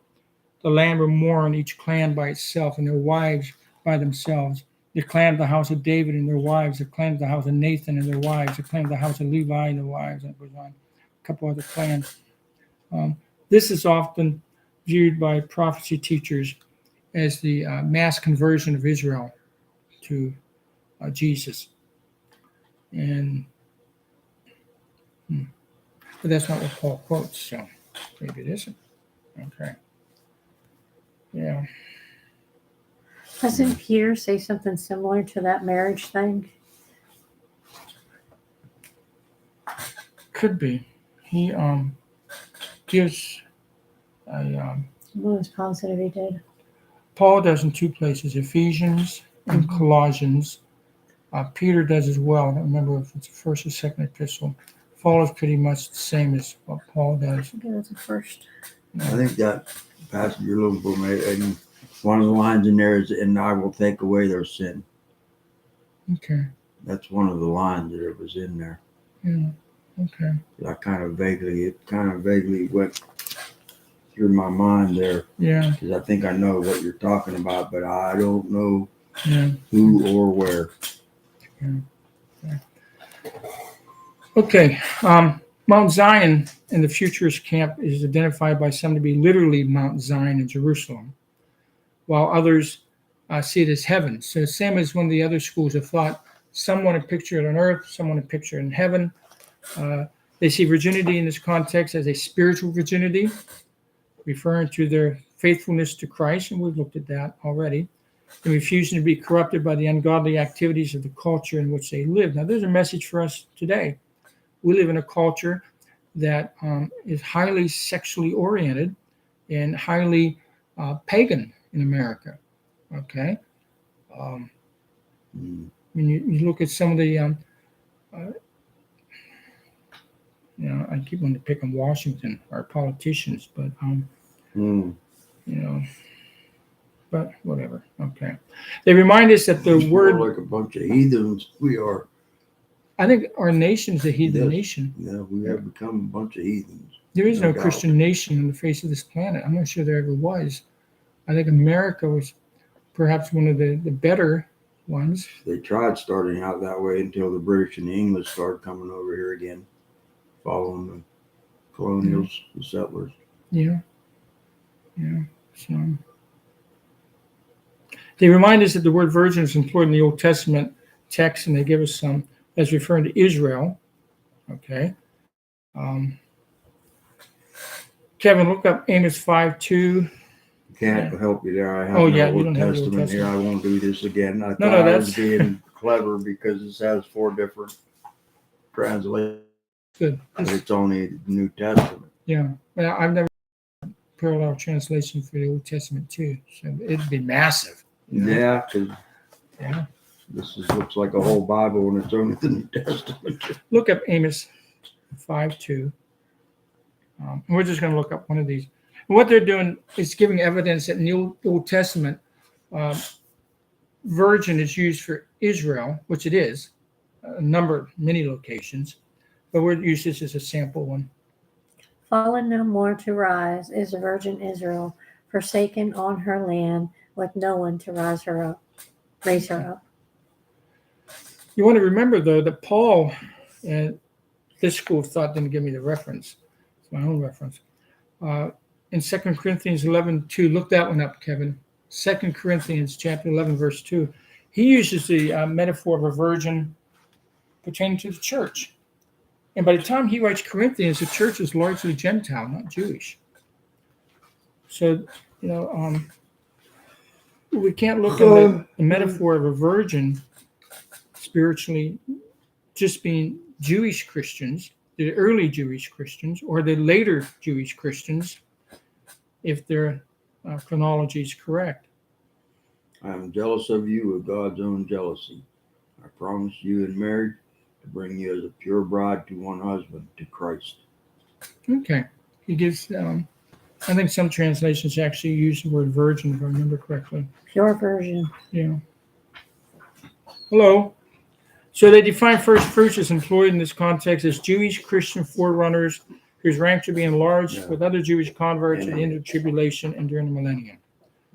The land will mourn, each clan by itself, and their wives by themselves. The clan of the house of David and their wives, the clan of the house of Nathan and their wives, the clan of the house of Levi and their wives, and it goes on. A couple other clans. This is often viewed by prophecy teachers as the mass conversion of Israel to Jesus. And but that's not what Paul quotes, so maybe it isn't. Okay. Yeah. Doesn't Peter say something similar to that marriage thing? Could be. He gives a I was positive he did. Paul does in two places, Ephesians and Colossians. Peter does as well. I don't remember if it's the first or second epistle. Follows pretty much the same as what Paul does. I think it was the first. I think that passage you're looking for, and one of the lines in there is, and I will take away their sin. Okay. That's one of the lines that it was in there. Yeah. Okay. It kind of vaguely went through my mind there, Yeah. because I think I know what you're talking about, but I don't know Yeah. who or where. Okay. Mount Zion in the futurist camp is identified by some to be literally Mount Zion in Jerusalem, while others see it as heaven. So same as when the other schools have thought, some want to picture it on earth, some want to picture it in heaven. They see virginity in this context as a spiritual virginity, referring to their faithfulness to Christ, and we've looked at that already, and refusing to be corrupted by the ungodly activities of the culture in which they live. Now, there's a message for us today. We live in a culture that is highly sexually oriented and highly pagan in America. Okay, when you look at some of the, I keep wanting to pick on Washington, our politicians, but but whatever. Okay, they remind us that the word, We're like a bunch of heathens. We are. I think our nation is a heathen Yes. nation. Yeah, we have become a bunch of heathens. There is No no doubt. Christian nation on the face of this planet. I'm not sure there ever was. I think America was perhaps one of the better ones. They tried starting out that way until the British and the English started coming over here again, following the colonials, the settlers. Yeah. So they remind us that the word virgin is employed in the Old Testament text, and they give us some as referring to Israel. Okay. Kevin, look up Amos 5:2. Can't help you there. I have Oh, no yeah, you Old don't have the Old Testament here. I Testament. won't do this again. I thought No, I was that's- being clever because this has 4 different translations, Good. but it's only the New Testament. Yeah. Well, I've never parallel translation for the Old Testament too, so it'd be massive. You know? Yeah, because Yeah. looks like a whole Bible and it's only the New Testament. Look up Amos 5:2. We're just going to look up one of these. And what they're doing is giving evidence that in the Old Testament, virgin is used for Israel, which it is, many locations, but we'll use this as a sample one. Fallen no more to rise is the virgin Israel, forsaken on her land, with no one to raise her up. You want to remember, though, that Paul, and this school of thought didn't give me the reference. It's my own reference. In 2 Corinthians 11:2, look that one up, Kevin. 2 Corinthians chapter 11, verse 2. He uses the metaphor of a virgin pertaining to the church. And by the time he writes Corinthians, the church is largely Gentile, not Jewish. So, we can't look at the metaphor of a virgin spiritually just being Jewish Christians, the early Jewish Christians, or the later Jewish Christians, if their chronology is correct. I am jealous of you with God's own jealousy. I promise you in marriage to bring you as a pure bride to one husband, to Christ. Okay. He gives, I think some translations actually use the word virgin, if I remember correctly. Pure virgin. Yeah. Hello. So they define first fruits as employed in this context as Jewish Christian forerunners whose ranks should be enlarged with other Jewish converts at the end of tribulation and during the millennium.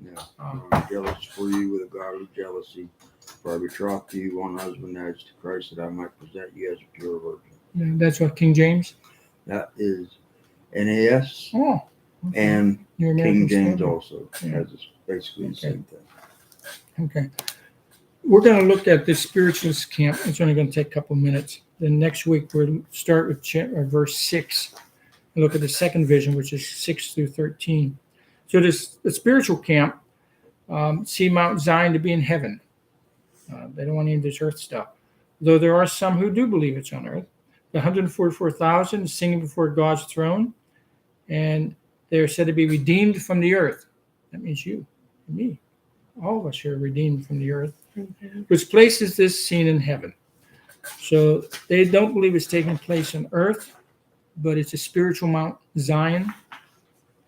Yeah. I'm jealous for you with a godly jealousy, for I betroth to you one husband as to Christ, that I might present you as a pure virgin. Yeah, that's what King James. That is NAS Oh. Okay. and New American King James Standard. also has basically the same thing. Okay. We're going to look at the spiritualist camp. It's only going to take a couple minutes. Then next week, we'll start with verse 6 and look at the second vision, which is 6 through 13. So the spiritual camp see Mount Zion to be in heaven. They don't want any of this earth stuff, though there are some who do believe it's on earth. The 144,000 singing before God's throne, and they are said to be redeemed from the earth. That means you and me. All of us are redeemed from the earth, which places this scene in heaven. So they don't believe it's taking place on earth, but it's a spiritual Mount Zion. I'm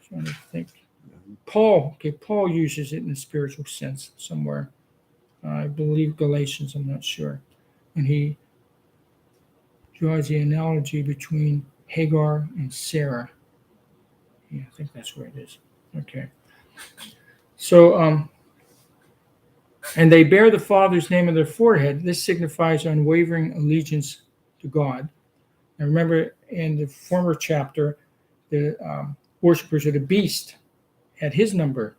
trying to think. Paul uses it in a spiritual sense somewhere. I believe Galatians, I'm not sure. And he draws the analogy between Hagar and Sarah. Yeah, I think that's where it is. Okay. So, and they bear the Father's name on their forehead. This signifies unwavering allegiance to God. And remember, in the former chapter, the worshippers of the beast had his number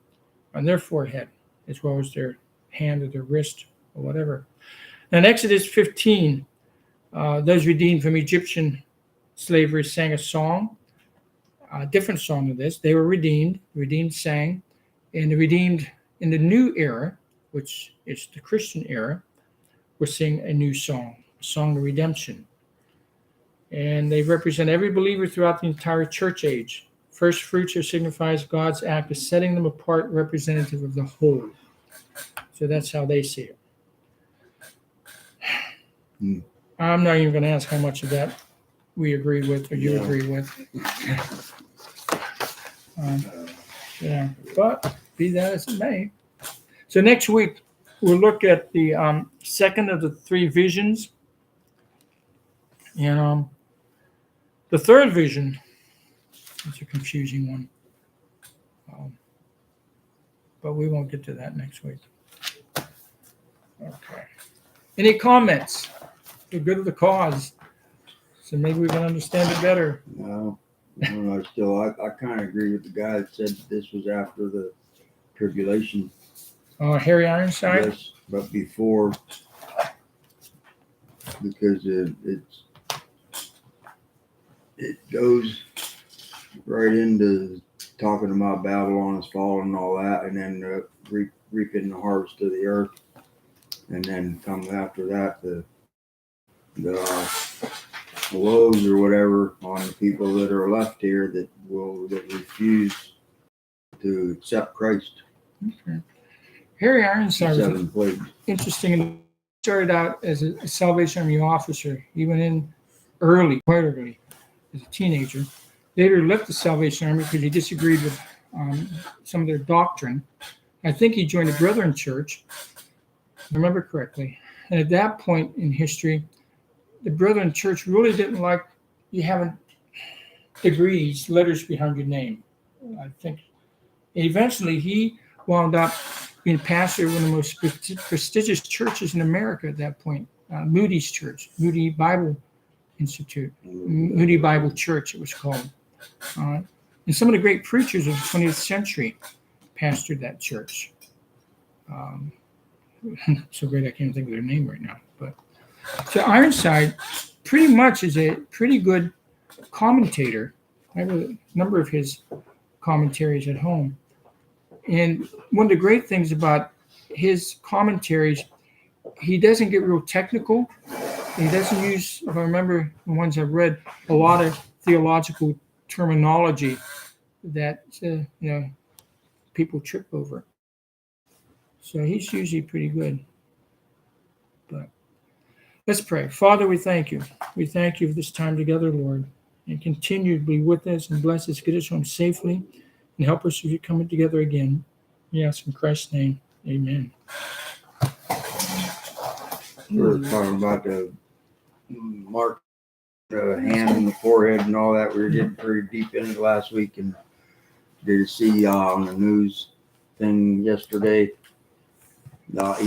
on their forehead, as well as their hand or their wrist or whatever. Now, in Exodus 15, those redeemed from Egyptian slavery sang a song, a different song than this. They were redeemed. Redeemed sang, and the redeemed in the new era, which is the Christian era, will sing a new song, a song of redemption. And they represent every believer throughout the entire church age. First fruits here signifies God's act of setting them apart, representative of the whole. So that's how they see it. I'm not even going to ask how much of that we agree with or you agree with. Yeah, but be that as it may. So next week, we'll look at the second of the three visions. And the third vision is a confusing one. But we won't get to that next week. Okay. Any comments? The good of the cause. So maybe we can understand it better. No, I kind of agree with the guy that said this was after the tribulation. Harry Ironside? Yes, but before, because it goes right into talking about Babylon is fallen and all that, and then reaping the harvest of the earth, and then come after that the woes or whatever on the people that are left here that refuse to accept Christ. Okay. Harry Ironside was 7 plagues. interesting. He started out as a Salvation Army officer. He went in quite early, as a teenager. Later left the Salvation Army because he disagreed with some of their doctrine. I think he joined the Brethren Church, if I remember correctly. And at that point in history, the Brethren Church really didn't like you having degrees, letters behind your name. I think eventually he wound up being pastor of one of the most prestigious churches in America at that point, Moody's Church, Moody Bible Institute, Moody Bible Church it was called. And some of the great preachers of the 20th century pastored that church. So great I can't think of their name right now. But so Ironside pretty much is a pretty good commentator. I have a number of his commentaries at home. And one of the great things about his commentaries, he doesn't get real technical. He doesn't use, if I remember the ones I've read, a lot of theological terminology that people trip over. So he's usually pretty good. But let's pray. Father, we thank you. We thank you for this time together, Lord, and continue to be with us and bless us, get us home safely, and help us as we come together again. We ask in Christ's name, amen. We were talking about the mark, the hand and the forehead and all that. We were getting pretty deep in it last week, and did see on the news thing yesterday, Elon